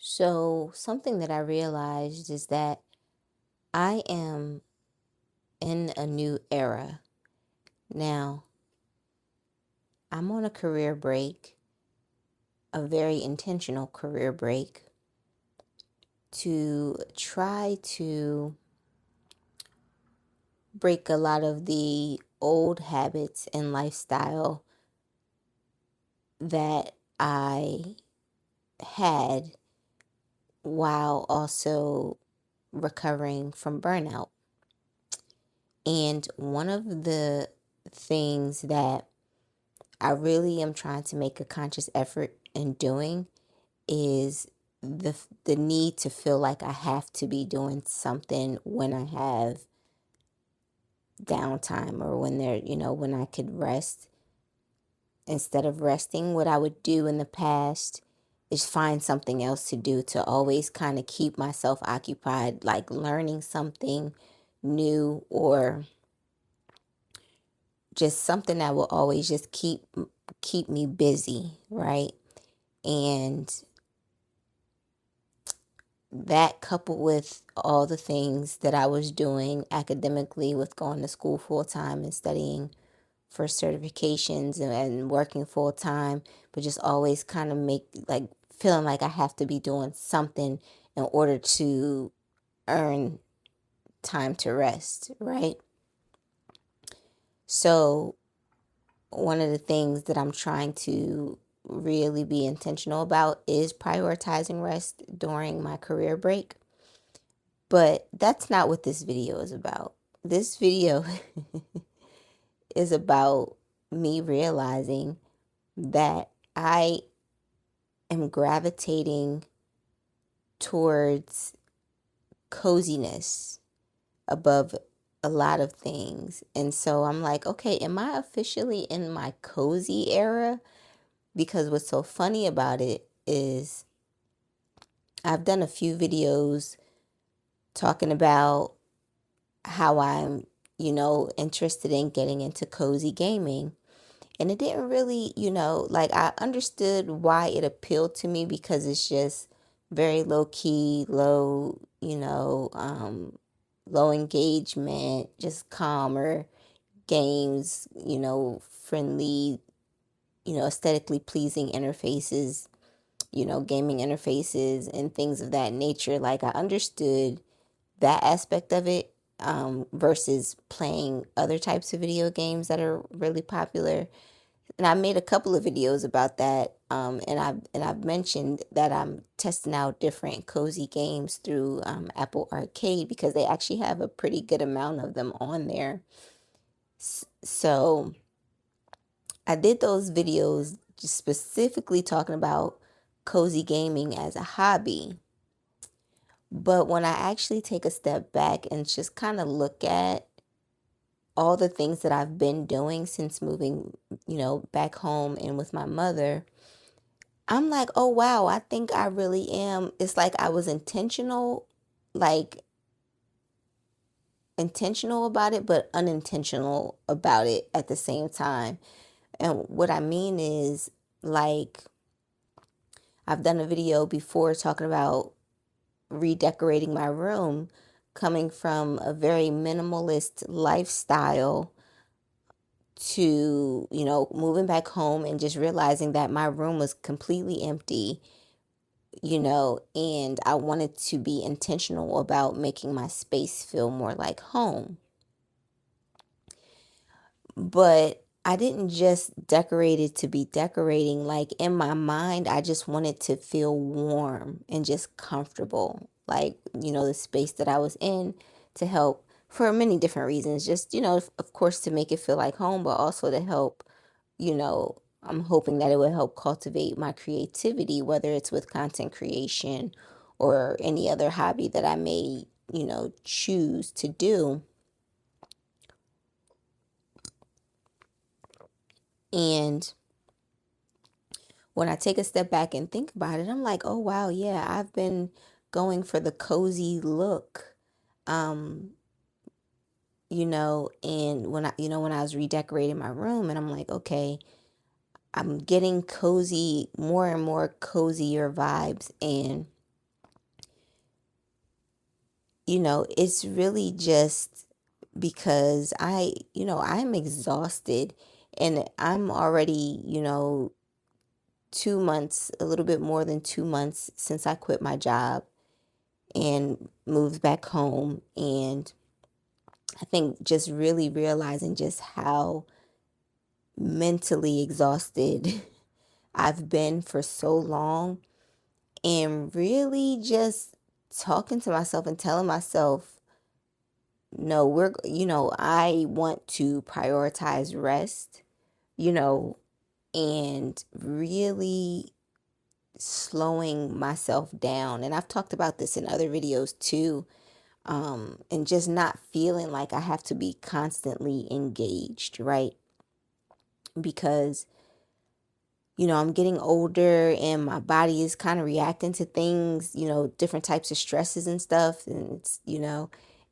So, something that I realized is that I am in a new era. Now, I'm on a career break, a very intentional career break, to try to break a lot of the old habits and lifestyle that I had while also recovering from burnout. And one of the things that I really am trying to make a conscious effort in doing is the need to feel like I have to be doing something when I have downtime or when I could rest. Instead of resting, what I would do in the past is find something else to do to always kind of keep myself occupied, like learning something new or just something that will always just keep me busy, right? And that, coupled with all the things that I was doing academically with going to school full time and studying for certifications and working full time, but just always kind of feeling like I have to be doing something in order to earn time to rest, right? So, one of the things that I'm trying to really be intentional about is prioritizing rest during my career break. But that's not what this video is about. This video is about me realizing that I am gravitating towards coziness above a lot of things. And so I'm like, okay, am I officially in my cozy era? Because what's so funny about it is I've done a few videos talking about how I'm, interested in getting into cozy gaming. And it didn't really, like I understood why it appealed to me because it's just very low key, low engagement, just calmer games, friendly, aesthetically pleasing interfaces, gaming interfaces and things of that nature. Like I understood that aspect of it versus playing other types of video games that are really popular. And I made a couple of videos about that. And I've mentioned that I'm testing out different cozy games through Apple Arcade because they actually have a pretty good amount of them on there. So I did those videos just specifically talking about cozy gaming as a hobby. But when I actually take a step back and just kind of look at all the things that I've been doing since moving, back home and with my mother, I'm like, oh wow, I think I really am. It's like I was like intentional about it, but unintentional about it at the same time. And what I mean is, like, I've done a video before talking about redecorating my room, coming from a very minimalist lifestyle to, moving back home and just realizing that my room was completely empty, and I wanted to be intentional about making my space feel more like home. But I didn't just decorate it to be decorating. Like in my mind, I just wanted to feel warm and just comfortable. Like, the space that I was in to help for many different reasons. Just, of course, to make it feel like home, but also to help, I'm hoping that it will help cultivate my creativity, whether it's with content creation or any other hobby that I may, choose to do. And when I take a step back and think about it, I'm like, oh wow, yeah, I've been going for the cozy look. Um, and when I was redecorating my room and I'm like, okay, I'm getting cozy, more and more cozier vibes. And it's really just because I'm exhausted, and I'm already, 2 months, a little bit more than 2 months since I quit my job and moved back home. And I think just really realizing just how mentally exhausted I've been for so long, and really just talking to myself and telling myself, no, I want to prioritize rest, you know, and really slowing myself down. And I've talked about this in other videos too. And just not feeling like I have to be constantly engaged, right? Because, I'm getting older and my body is kind of reacting to things, different types of stresses and stuff. And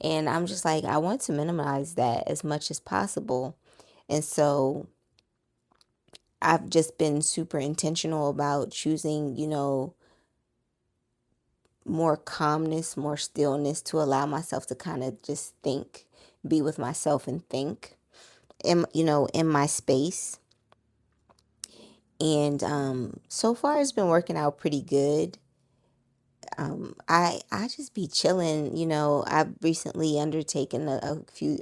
and I'm just like, I want to minimize that as much as possible. And so I've just been super intentional about choosing, more calmness, more stillness to allow myself to kind of just think, be with myself and think in my space. And so far it's been working out pretty good. I just be chilling. I've recently undertaken a few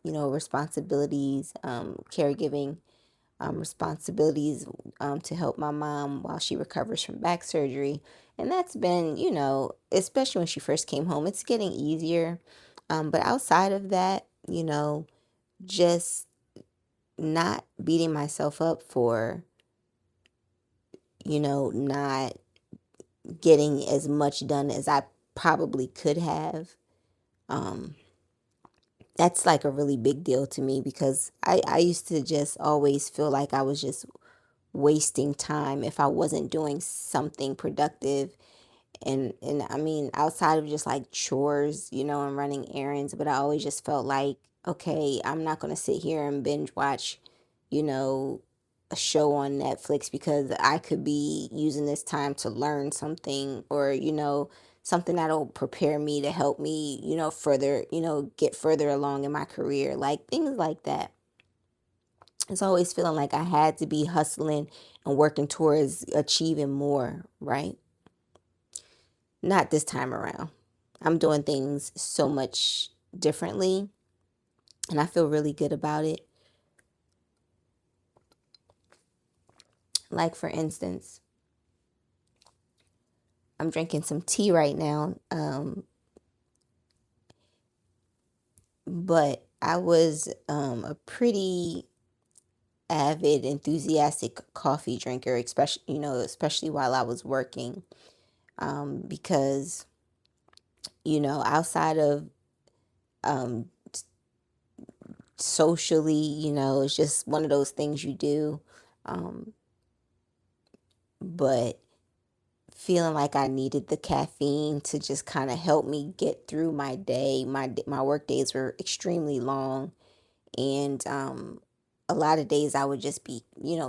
responsibilities, caregiving responsibilities, to help my mom while she recovers from back surgery. And that's been, especially when she first came home, it's getting easier. But outside of that, just not beating myself up for, not getting as much done as I probably could have. Um, that's like a really big deal to me, because I used to just always feel like I was just wasting time if I wasn't doing something productive. And I mean, outside of just like chores, and running errands, but I always just felt like, okay, I'm not going to sit here and binge watch, you know, a show on Netflix, because I could be using this time to learn something, or, something that'll prepare me to help me, further, get further along in my career, like things like that. It's always feeling like I had to be hustling and working towards achieving more, right? Not this time around. I'm doing things so much differently, and I feel really good about it. Like, for instance, I'm drinking some tea right now, but I was a pretty avid, enthusiastic coffee drinker, especially while I was working, because outside of um, socially, it's just one of those things you do. Um, but feeling like I needed the caffeine to just kind of help me get through my day. My work days were extremely long, and a lot of days I would just be,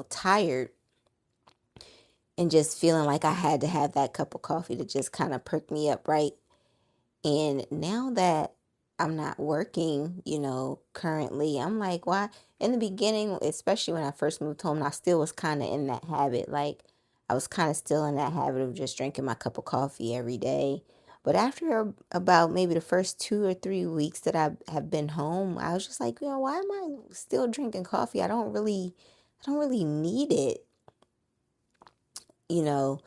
tired, and just feeling like I had to have that cup of coffee to just kind of perk me up, right? And now that I'm not working, currently, I'm like, why? In the beginning, especially when I first moved home, I still was kind of in that habit. Like, I was kind of still in that habit of just drinking my cup of coffee every day. But after about maybe the first 2 or 3 weeks that I have been home, I was just like, why am I still drinking coffee? I don't really need it, you know.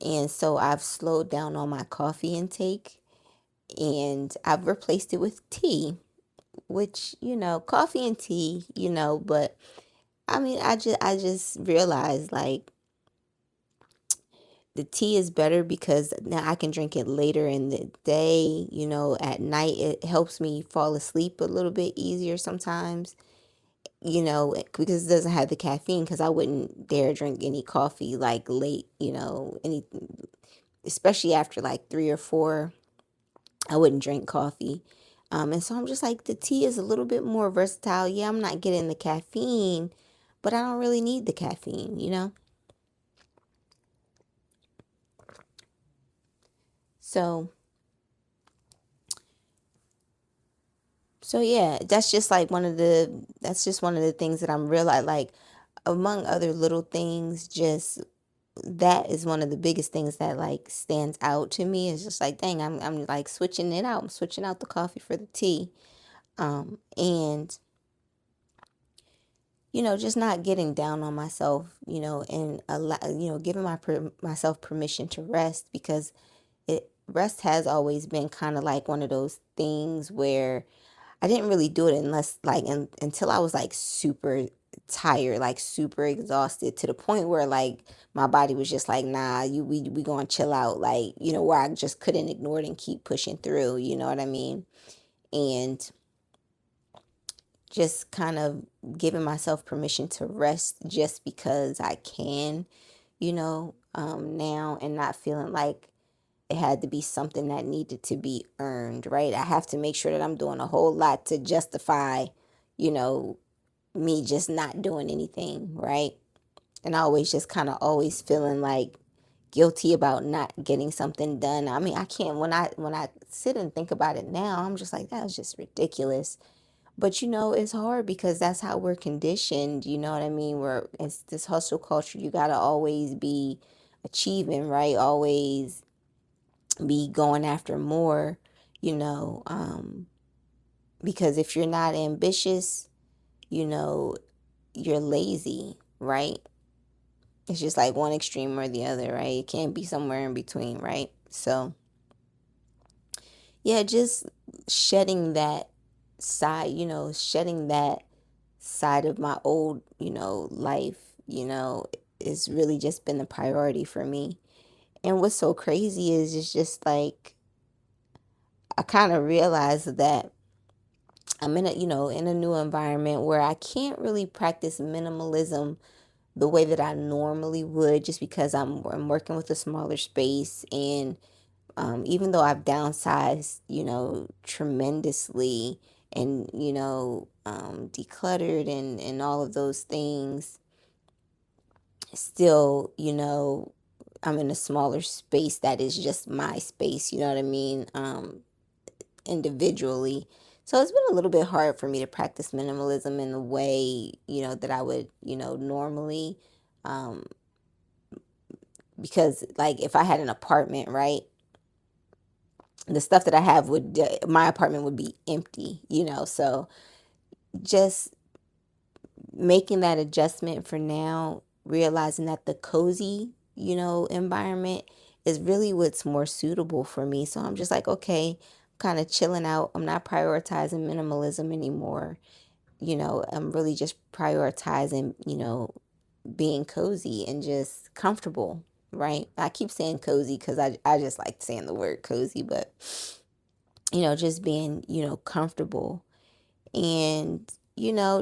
And so I've slowed down on my coffee intake, and I've replaced it with tea, which, coffee and tea, but I mean, I just realized, like, the tea is better because now I can drink it later in the day, at night. It helps me fall asleep a little bit easier sometimes, because it doesn't have the caffeine, because I wouldn't dare drink any coffee like late, especially after like 3 or 4. I wouldn't drink coffee. And so I'm just like, the tea is a little bit more versatile. Yeah, I'm not getting the caffeine, but I don't really need the caffeine. So So yeah, that's just one of the things that I'm realizing, like, among other little things, just that is one of the biggest things that like stands out to me. Is just like, dang, I'm like switching it out. I'm switching out the coffee for the tea. And just not getting down on myself, and giving myself permission to rest, because rest has always been kind of like one of those things where I didn't really do it unless like until I was like super tired, like super exhausted, to the point where like my body was just like, nah, we gonna chill out, like, where I just couldn't ignore it and keep pushing through, you know what I mean? And just kind of giving myself permission to rest just because I can, now, and not feeling like it had to be something that needed to be earned, right? I have to make sure that I'm doing a whole lot to justify, you know, me just not doing anything, right? And I always just kind of always feeling like guilty about not getting something done. I mean, I can't, when I sit and think about it now, I'm just like, that was just ridiculous. But it's hard because that's how we're conditioned, you know what I mean? It's this hustle culture. You got to always be achieving, right? Always be going after more, you know, because if you're not ambitious, you know, you're lazy, right? It's just like one extreme or the other, right? It can't be somewhere in between, right? So, yeah, just shedding that shedding that side of my old, life, is really just been the priority for me. And what's so crazy is it's just like I kind of realized that I'm in a new environment where I can't really practice minimalism the way that I normally would, just because I'm working with a smaller space. And even though I've downsized, tremendously, and decluttered, and all of those things, still, I'm in a smaller space that is just my space, you know what I mean? Individually. So it's been a little bit hard for me to practice minimalism in the way, that I would, normally. Um, because, like, if I had an apartment, right, the stuff that I have my apartment would be empty, So just making that adjustment for now, realizing that the cozy, environment is really what's more suitable for me. So I'm just like, okay, kind of chilling out. I'm not prioritizing minimalism anymore. I'm really just prioritizing, being cozy and just comfortable, right? I keep saying cozy because I just like saying the word cozy, but, just being, comfortable, and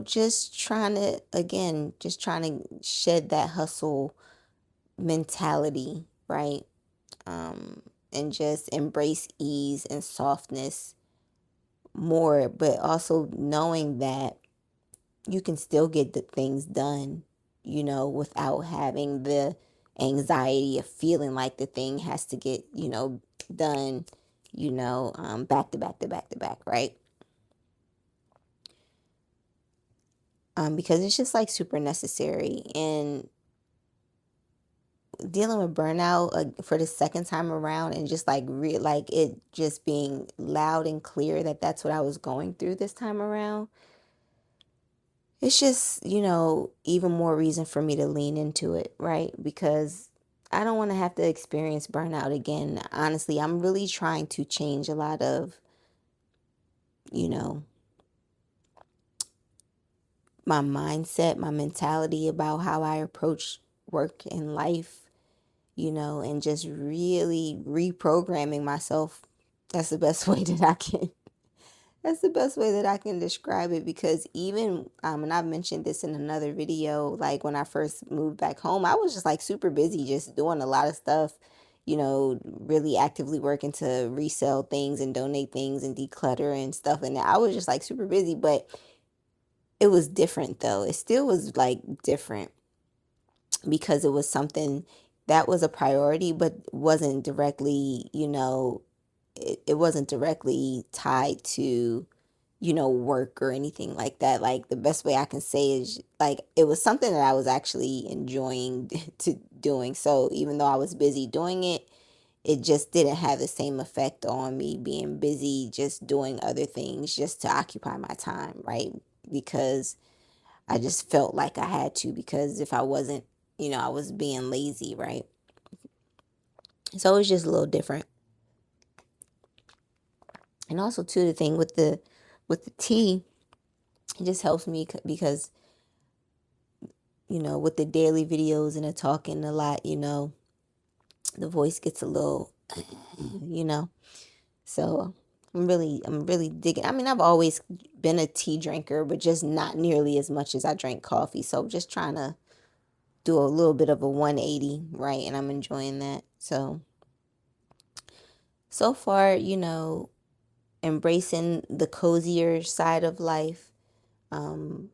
just trying to shed that hustle mentality, right? And just embrace ease and softness more, but also knowing that you can still get the things done, without having the anxiety of feeling like the thing has to get, done, back to back to back to back, right? Because it's just like super necessary. And dealing with burnout for the second time around, and just like like it just being loud and clear that that's what I was going through this time around, it's just, even more reason for me to lean into it, right? Because I don't want to have to experience burnout again. Honestly, I'm really trying to change a lot of, you know, my mindset, my mentality about how I approach work and life, and just really reprogramming myself. That's the best way that I can. That's the best way that I can describe it, because even and I've mentioned this in another video, like when I first moved back home, I was just like super busy, just doing a lot of stuff, really actively working to resell things and donate things and declutter and stuff. And I was just like super busy, but it was different though. It still was like different because it was something that was a priority, but wasn't directly, it wasn't directly tied to, work or anything like that. Like the best way I can say is like it was something that I was actually enjoying to doing. So even though I was busy doing it, it just didn't have the same effect on me being busy just doing other things just to occupy my time, right? Because I just felt like I had to, because if I wasn't, I was being lazy, right? So it was just a little different. And also too, the thing with the tea, it just helps me because with the daily videos and the talking a lot, the voice gets a little, you know. So I'm really digging. I mean, I've always been a tea drinker, but just not nearly as much as I drank coffee. So just trying to do a little bit of a 180, right? And I'm enjoying that. So far, embracing the cozier side of life. Um,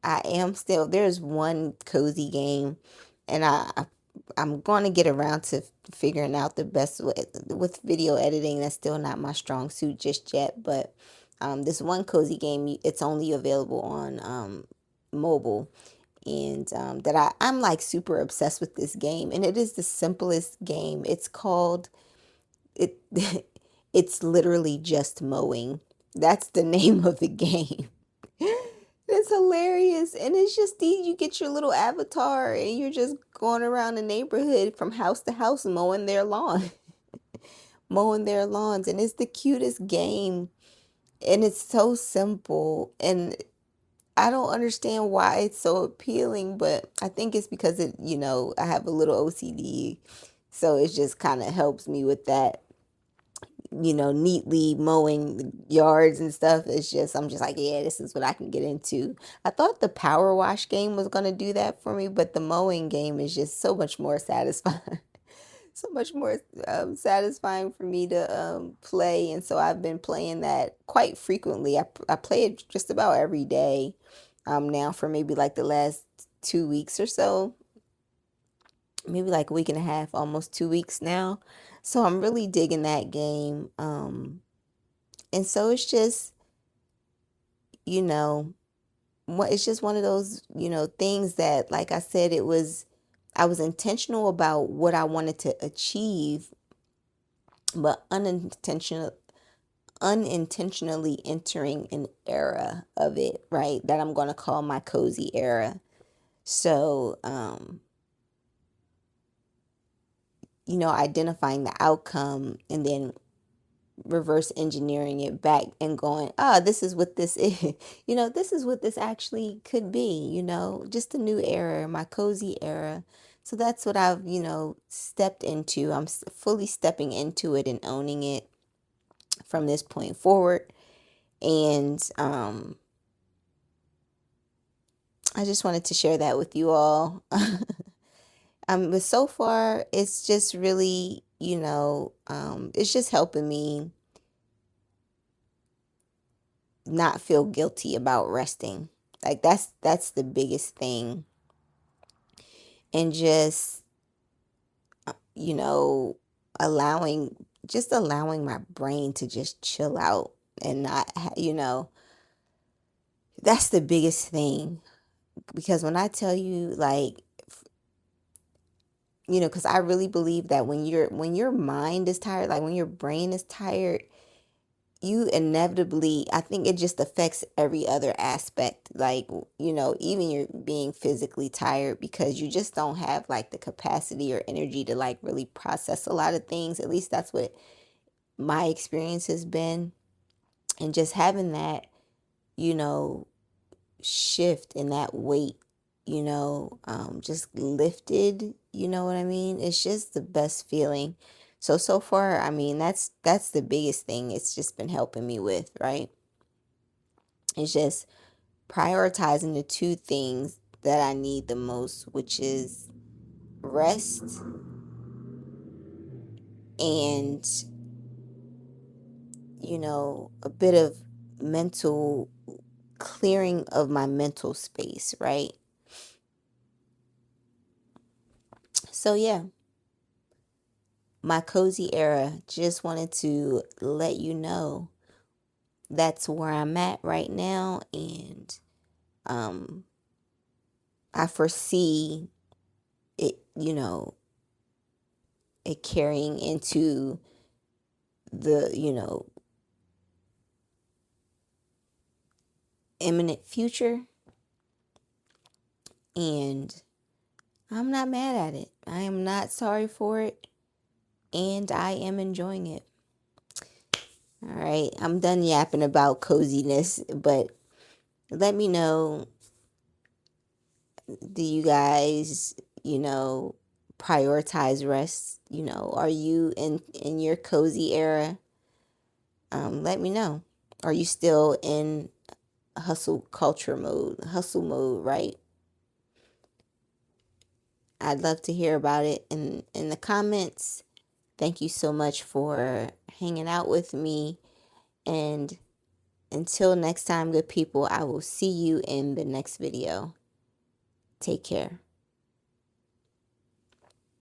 I am still, there's one cozy game, and I'm going to get around to figuring out the best way with video editing. That's still not my strong suit just yet, but this one cozy game, it's only available on mobile, and I'm like super obsessed with this game, and it is the simplest game. It's called it. It's literally just mowing. That's the name of the game. It's hilarious. And it's just you get your little avatar and you're just going around the neighborhood from house to house mowing their lawn, mowing their lawns. And it's the cutest game. And it's so simple. And I don't understand why it's so appealing, but I think it's because I have a little OCD. So it just kind of helps me with that, neatly mowing yards and stuff. I'm just like, yeah, this is what I can get into. I thought the power wash game was going to do that for me, but the mowing game is just so much more satisfying. So much more satisfying for me to play. And so I've been playing that quite frequently. I play it just about every day now for maybe like the last 2 weeks or so, maybe like a week and a half, almost 2 weeks now. So I'm really digging that game. And so it's just, you know, it's just one of those, things that, like I said, I was intentional about what I wanted to achieve, but unintentionally entering an era of it, right? That I'm going to call my cozy era. So, identifying the outcome and then reverse engineering it back and going, this is what this is. This is what this actually could be, just a new era, my cozy era. So that's what I've, stepped into. I'm fully stepping into it and owning it from this point forward. And I just wanted to share that with you all. But so far, it's just really, it's just helping me not feel guilty about resting. Like that's the biggest thing. And just, you know, allowing my brain to just chill out and not, that's the biggest thing. Because when I tell you, like, because I really believe that when your mind is tired, like when your brain is tired, you inevitably, I think it just affects every other aspect. Like, even you're being physically tired because you just don't have like the capacity or energy to like really process a lot of things. At least that's what my experience has been. And just having that, you know, shift in that weight, just lifted, you know what I mean? It's just the best feeling. So far, I mean, that's the biggest thing it's just been helping me with, right? It's just prioritizing the two things that I need the most, which is rest and, a bit of mental clearing of my mental space, right? So yeah, my cozy era, just wanted to let you know that's where I'm at right now, and I foresee it, it carrying into the, imminent future. And I'm not mad at it. I am not sorry for it. And I am enjoying it. All right. I'm done yapping about coziness, but let me know, do you guys, prioritize rest? Are you in your cozy era? Let me know. Are you still in hustle mode, right? I'd love to hear about it in the comments. Thank you so much for hanging out with me. And until next time, good people, I will see you in the next video. Take care.